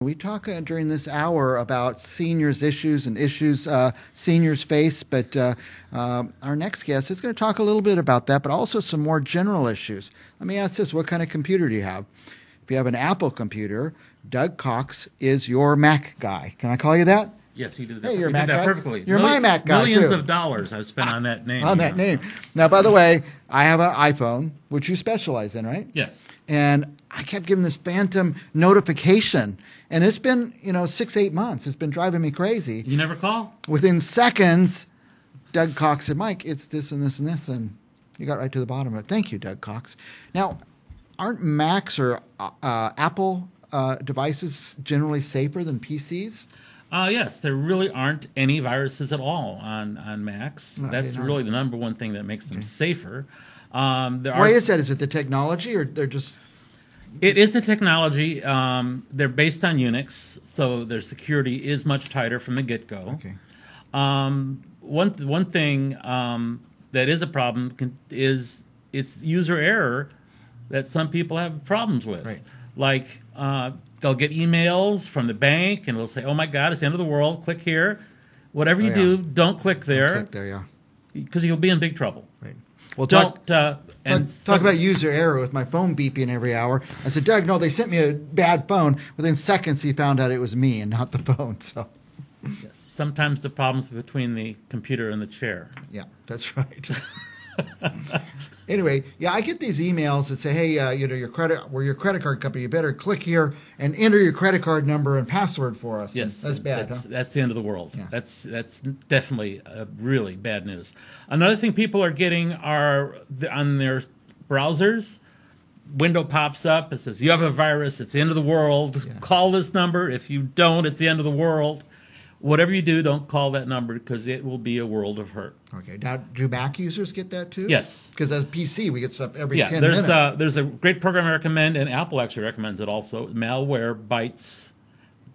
We talk during this hour about seniors issues and issues seniors face, but our next guest is going to talk a little bit about that, but also some more general issues. Let me ask this: what kind of computer do you have? If you have an Apple computer, Doug Cox is your Mac guy. Can I call you that? Yes, you did that. Hey, you're you Mac did that guy? perfectly. You're my Mac guy, Millions too. of dollars I've spent on that name. On that name. Now, by the way, I have an iPhone, which you specialize in, right? Yes. And I kept getting this phantom notification, and it's been 6-8 months. It's been driving me crazy. You never call? Within seconds, Doug Cox said, "Mike, it's this and this and this," and you got right to the bottom of it. Thank you, Doug Cox. Now, aren't Macs or Apple devices generally safer than PCs? Yes, there really aren't any viruses at all on Macs. No, That's really the number one thing that makes them safer. Why is that? Is it the technology, or they're just... It is the technology. They're based on Unix, so their security is much tighter from the get-go. Okay. One thing that is a problem is it's user error that some people have problems with. Right. Like they'll get emails from the bank and they'll say, "Oh my God, it's the end of the world. Click here." Whatever you do, don't click there. Don't click there, yeah. Because you'll be in big trouble. Right. Well, Don't. talk about user error with my phone beeping every hour. I said, "Doug, no, they sent me a bad phone." Within seconds, he found out it was me and not the phone. So, Yes. Sometimes the problems between the computer and the chair. yeah, that's right. Anyway, yeah, I get these emails that say, "Hey, we're your credit card company. You better click here and enter your credit card number and password for us." Yes, And that's bad. That's the end of the world. Yeah. That's definitely really bad news. Another thing people are getting are on their browsers. Window pops up. It says you have a virus. It's the end of the world. Yeah. Call this number. If you don't, it's the end of the world. Whatever you do, don't call that number because it will be a world of hurt. Okay. Now, do Mac users get that too? Yes. Because as PC, we get stuff every 10 there's minutes. there's a great program I recommend, and Apple actually recommends it also. Malware Bytes.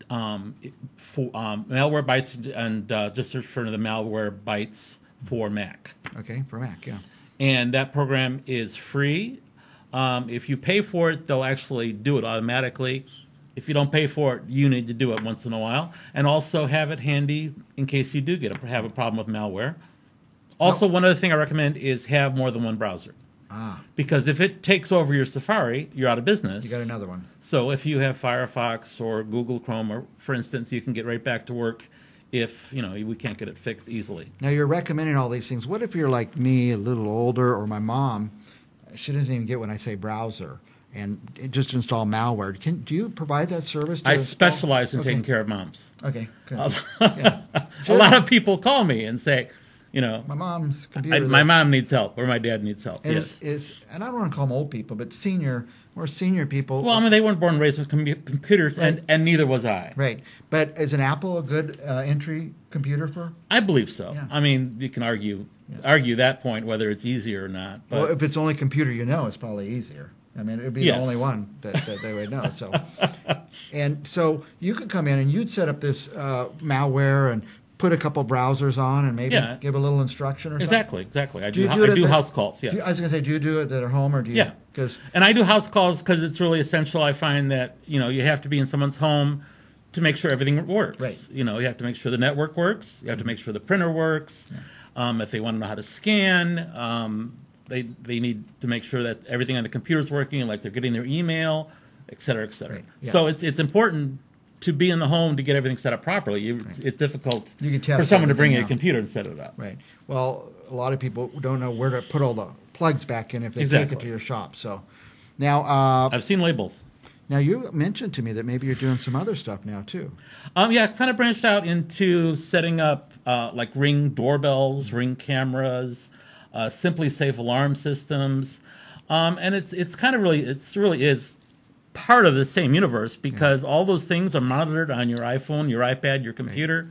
Malware Bytes, and just search for the Malware Bytes for Mac. Okay, for Mac, yeah. And that program is free. If you pay for it, they'll actually do it automatically. If you don't pay for it, you need to do it once in a while, and also have it handy in case you do have a problem with malware. Also, one other thing I recommend is have more than one browser. Because if it takes over your Safari, you're out of business. You got another one. So if you have Firefox or Google Chrome, or for instance, you can get right back to work if we can't get it fixed easily. Now, you're recommending all these things. What if you're like me, a little older, or my mom? She doesn't even get when I say browser, and it just install malware. Do you provide that service? I specialize in taking care of moms. Okay, good. Yeah. A lot of people call me and say, my mom's computer. my mom needs help or my dad needs help. And Yes. and I don't want to call them old people, but more senior people. Well, I mean, they weren't born and raised with computers, Right. and neither was I. Right. But is an Apple a good entry computer for? I believe so. Yeah. I mean, you can argue that point whether it's easier or not. But Well, if it's the only computer you know, it's probably easier. I mean, it would be Yes. the only one that they would know. So, and so you could come in and you'd set up this malware and put a couple browsers on and maybe give a little instruction or something. Exactly. I Do you do, do it I at do the- house calls, yes. I was going to say, do you do it at home or do you? Yeah. And I do house calls because it's really essential. I find that, you have to be in someone's home to make sure everything works. Right. You have to make sure the network works. You have to make sure the printer works. Yeah. If they want to know how to scan, they need to make sure that everything on the computer is working, like they're getting their email, et cetera, et cetera. Right. Yeah. So it's important to be in the home to get everything set up properly. It's difficult You can test for someone to bring everything a computer and set it up. Right. Well, a lot of people don't know where to put all the plugs back in if they take Exactly. it to your shop. So now, I've seen labels. now you mentioned to me that maybe you're doing some other stuff now too. Yeah, I've kind of branched out into setting up like Ring doorbells, Ring cameras, Simply Safe alarm systems, and it's kind of really is part of the same universe because all those things are monitored on your iPhone, your iPad, your computer.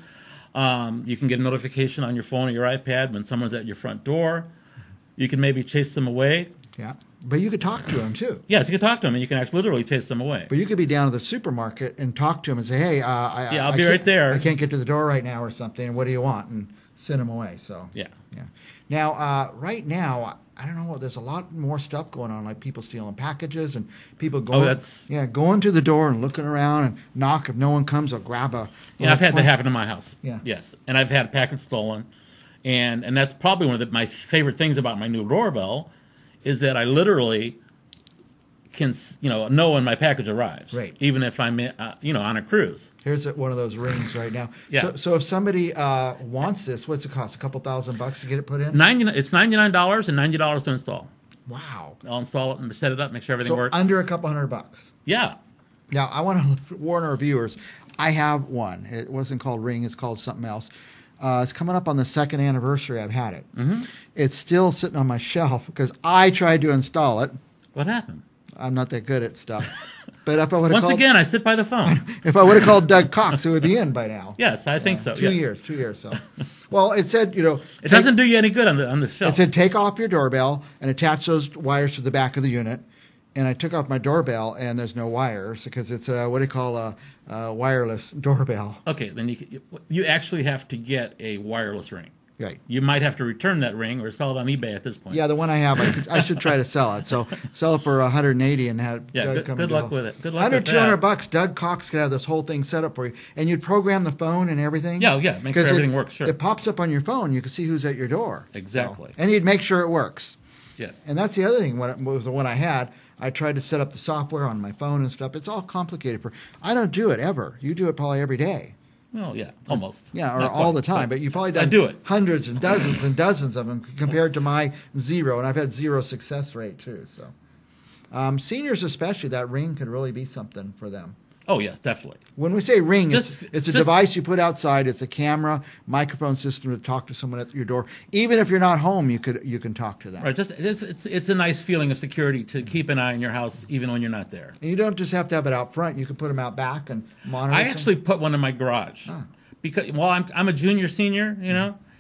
Right. You can get a notification on your phone or your iPad when someone's at your front door. You can maybe chase them away. Yeah. But you could talk to them too. Yes, you can talk to them, and you can actually literally chase them away. But you could be down at the supermarket and talk to them and say, "Hey, I'll be can't- right there. I can't get to the door right now or something. What do you want?" And send them away. So Yeah. yeah. Now, right now, I don't know. There's a lot more stuff going on, like people stealing packages and people going, going to the door and looking around and knock. If no one comes, they'll grab a. Yeah, I've had that happen in my house. Yeah. Yes, and I've had a package stolen, and that's probably one of my favorite things about my new doorbell, is that I literally can know when my package arrives, right? Even if I'm on a cruise. Here's one of those rings right now. Yeah. So if somebody wants this, what's it cost? A couple $1,000 to get it put in? It's $99 and $90 to install. Wow. I'll install it and set it up, make sure everything works. Under a couple $100. Yeah. Now I want to warn our viewers. I have one. It wasn't called Ring. It's called something else. It's coming up on the 2nd anniversary I've had it. Mm-hmm. It's still sitting on my shelf because I tried to install it. What happened? I'm not that good at stuff. But if I would have Once again, I sit by the phone. If I would have called Doug Cox, it would be in by now. Yes, I think so. 2 years. So, well, it said, it doesn't do you any good on the shelf. It said take off your doorbell and attach those wires to the back of the unit. And I took off my doorbell, and there's no wires because it's what do you call a wireless doorbell? Okay, then you actually have to get a wireless ring. Right. You might have to return that ring or sell it on eBay at this point. Yeah, the one I have, I should try to sell it. So sell it for $180 and have Doug come. Good luck with it. Good luck with that. $200. Doug Cox could have this whole thing set up for you, and you'd program the phone and everything. Yeah, make sure everything works. Sure. It pops up on your phone. You can see who's at your door. Exactly. And you'd make sure it works. Yes. And that's the other thing. When it was the one I had, I tried to set up the software on my phone and stuff. It's all complicated. I don't do it ever. You do it probably every day. Well, yeah, almost. Yeah, or Not all quite, the time. But you probably done do it. hundreds and dozens of them compared to my 0. And I've had 0 success rate, too. So seniors especially, that ring could really be something for them. Oh, yes, definitely. When we say ring, it's a device you put outside. It's a camera, microphone system to talk to someone at your door. Even if you're not home, you can talk to them. Right. It's a nice feeling of security to keep an eye on your house even when you're not there. And you don't just have to have it out front. You can put them out back and monitor. I actually put one in my garage because I'm a junior senior,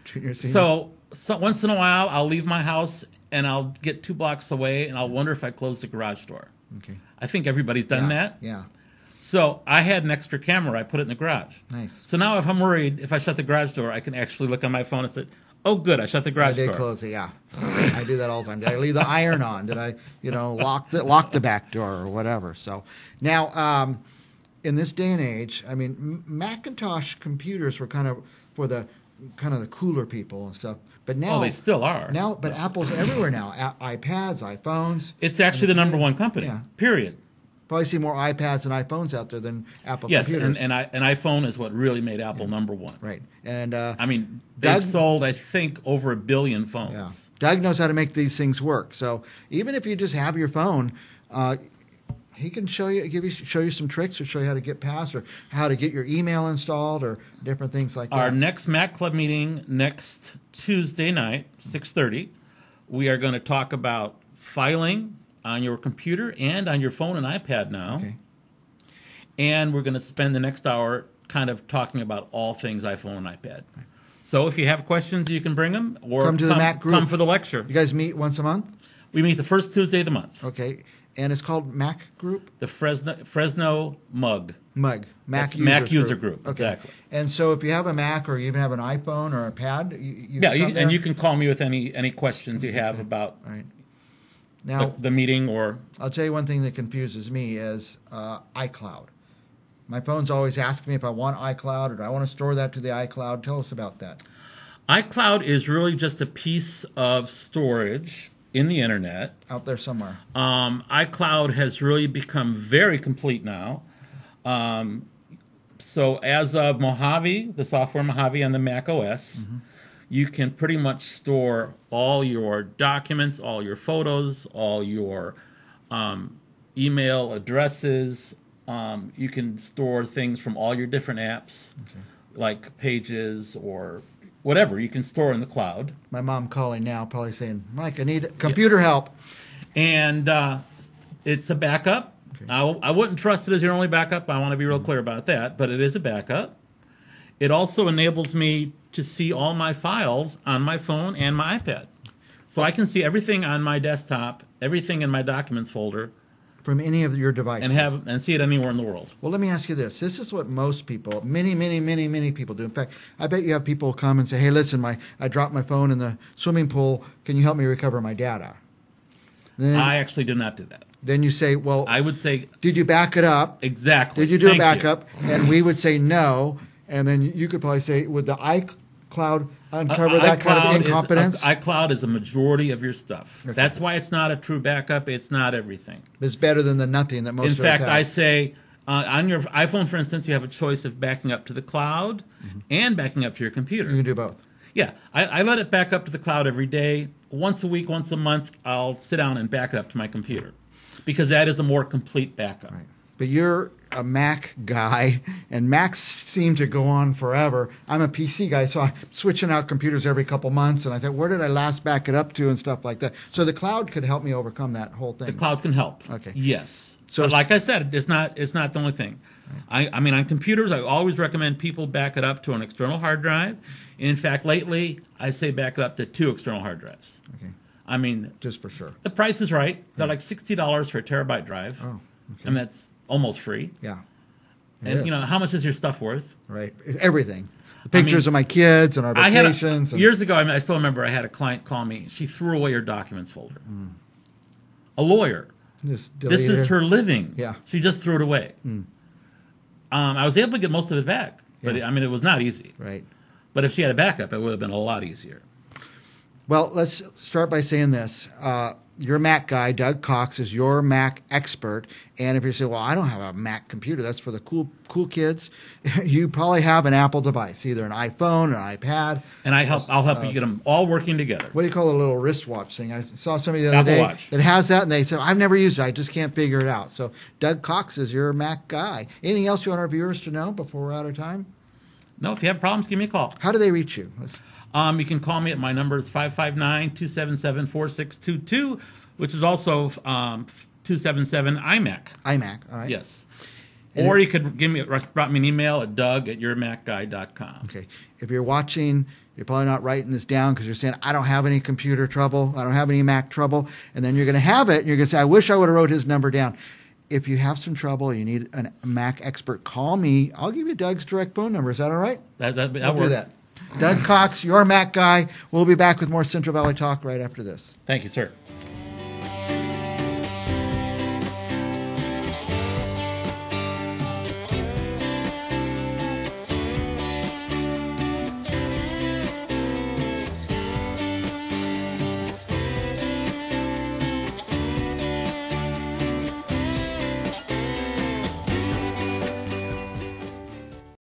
Junior senior. So once in a while I'll leave my house and I'll get 2 blocks away and I'll wonder if I close the garage door. Okay. I think everybody's done that. Yeah. So I had an extra camera. I put it in the garage. Nice. So now if I'm worried, if I shut the garage door, I can actually look on my phone and say, oh, good, I shut the garage door. I did close it, yeah. I do that all the time. Did I leave the iron on? Did I, lock the back door or whatever? So now, in this day and age, I mean, Macintosh computers were kind of for the cooler people and stuff. But now they still are. Now, but Apple's everywhere now. iPads, iPhones. It's actually the number one company. Yeah. Period. Probably see more iPads and iPhones out there than Apple computers. Yes, and iPhone is what really made Apple number one. Right. And I mean, they've sold, I think, over 1 billion phones. Yeah. Doug knows how to make these things work. So even if you just have your phone, he can show you some tricks or show you how to get past or how to get your email installed or different things like that. Our next Mac Club meeting next Tuesday night, 6:30, we are going to talk about filing on your computer and on your phone and iPad now. Okay. And we're going to spend the next hour kind of talking about all things iPhone and iPad. So if you have questions, you can bring them or come to the Mac group. Come for the lecture. You guys meet once a month? We meet the first Tuesday of the month. Okay. And it's called Mac Group? The Fresno Mug. Mac User Group. Okay. Exactly. And so if you have a Mac or you even have an iPhone or a pad, and you can call me with any questions you have about right. Now, the meeting or... I'll tell you one thing that confuses me is iCloud. My phone's always asking me if I want iCloud or do I want to store that to the iCloud. Tell us about that. iCloud is really just a piece of storage in the internet. Out there somewhere. iCloud has really become very complete now. So as of Mojave, the software Mojave on the Mac OS, you can pretty much store all your documents, all your photos, all your email addresses. You can store things from all your different apps, like Pages or whatever. You can store in the cloud. My mom calling now, probably saying, Mike, I need computer help. And it's a backup. Okay. I wouldn't trust it as your only backup. I want to be real clear about that. But it is a backup. It also enables me to see all my files on my phone and my iPad. So I can see everything on my desktop, everything in my documents folder from any of your devices. And see it anywhere in the world. Well, let me ask you this. This is what most people, many people do. In fact, I bet you have people come and say, hey, listen, I dropped my phone in the swimming pool. Can you help me recover my data? Then, I actually did not do that. Then you say, well, I would say, did you back it up? Exactly. Did you do Thank a backup? And we would say no. And then you could probably say, would the iCloud uncover that kind of incompetence? iCloud is a majority of your stuff. Okay. That's why it's not a true backup. It's not everything. It's better than the nothing that most In of us fact, have. I say on your iPhone, for instance, you have a choice of backing up to the cloud and backing up to your computer. You can do both. Yeah, I let it back up to the cloud every day. Once a week, once a month, I'll sit down and back it up to my computer because that is a more complete backup. Right. But you're a Mac guy, and Macs seem to go on forever. I'm a PC guy, so I'm switching out computers every couple months, and I thought, where did I last back it up to and stuff like that? So the cloud could help me overcome that whole thing. The cloud can help. Okay. Yes. So but like I said, it's not the only thing. Right. I mean, on computers, I always recommend people back it up to an external hard drive. In fact, lately, I say back it up to 2 external hard drives. Okay. I mean, just for sure. The price is right. They're like $60 for a terabyte drive. Oh, okay. And that's almost free. Yeah. And, you know, how much is your stuff worth? Right. Everything. The pictures of my kids and our vacations. Years ago, I still remember I had a client call me. She threw away her documents folder. A lawyer. This is her living. Yeah. She just threw it away. I was able to get most of it back. But, Yeah. I mean, it was not easy. Right. But if she had a backup, it would have been a lot easier. Well, let's start by saying this. Your Mac guy, Doug Cox, is your Mac expert. And if you say, well, I don't have a Mac computer, that's for the cool kids, you probably have an Apple device, either an iPhone, an iPad. And I'll help you get them all working together. What do you call a little wristwatch thing? I saw somebody the other Apple day Watch. that has that, and they said, I've never used it. I just can't figure it out. So Doug Cox is your Mac guy. Anything else you want our viewers to know before we're out of time? No, if you have problems, give me a call. How do they reach you? You can call me at my number is 559-277-4622, which is also 277 iMac. iMac, all right. Yes. Or you could drop me an email at doug@yourmacguy.com. Okay. If you're watching, you're probably not writing this down because you're saying, I don't have any computer trouble. I don't have any Mac trouble. And then you're going to have it, and you're going to say, I wish I would have wrote his number down. If you have some trouble, you need a Mac expert, call me. I'll give you Doug's direct phone number. Is that all right? I'll do that. Doug Cox, your Mac guy. We'll be back with more Central Valley Talk right after this. Thank you, sir.